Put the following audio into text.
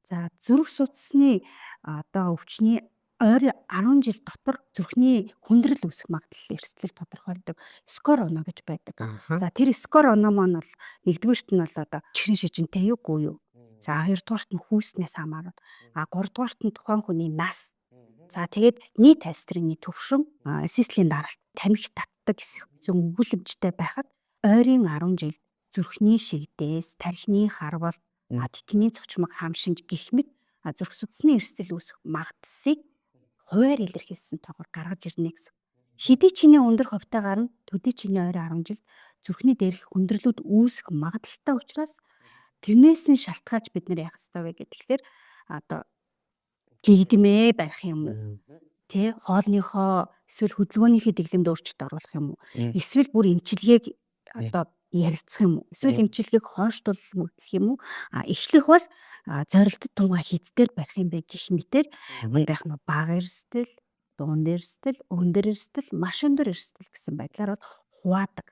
За зүрх судасны одоо өвчний ойрын 10 жил дотор зүрхний хүндрэл үүсэх магадлал эрсдлийг тодорхойлдог скор оноо гэж байдаг. Аха. За тэр скор оноо маань бол нэгдүгээрт нь бол одоо чихрийн шижинтэй юу үгүй юу. За хоёрдугаарт нь хүүснээс хамаарна. Гуравдугаарт нь тухайн хүний нас. За тэгээд нийт холестерины түвшин, сислийн даралт, тамхи татдаг гэсэн өгүүлэмжтэй байхад ойрын 10 жил зүрхний шигдээс, тархины харвал, тэтгэний цочмог хамшинж гэх мэт зүрх судасны эрсдэл үүсэх магадлалыг хуваар илэрхийлсэн тоогоор гаргаж ирнэ гэсэн. Хэдий чиний өндөр хувьтайгаар нь төдий чиний ойрын 10 жил зүрхний дээрх хүндрэлүүд үүсэх магадлалтай учраас тэрнээс нь шалтгаалж бид нар яах ёстой вэ гэхээр одоо гэгдмээ барих юм уу? Тэ хоолныхоо эсвэл хөдөлгөөнийхөө дэглэмд өөрчлөлт оруулах юм уу? Эсвэл бүр эмчилгээг одоо ярилцах юм уу? Эсвэл эмчилгээг хойшлуулах юм уу? Эхлэх бол зорилттой тунгаа хиддээр барих юм бэ гэх мэтэр манайх нь бага эрсдэл, дунд эрсдэл, өндөр эрсдэл, маш өндөр эрсдэл гэсэн байдлаар бол хуваадаг.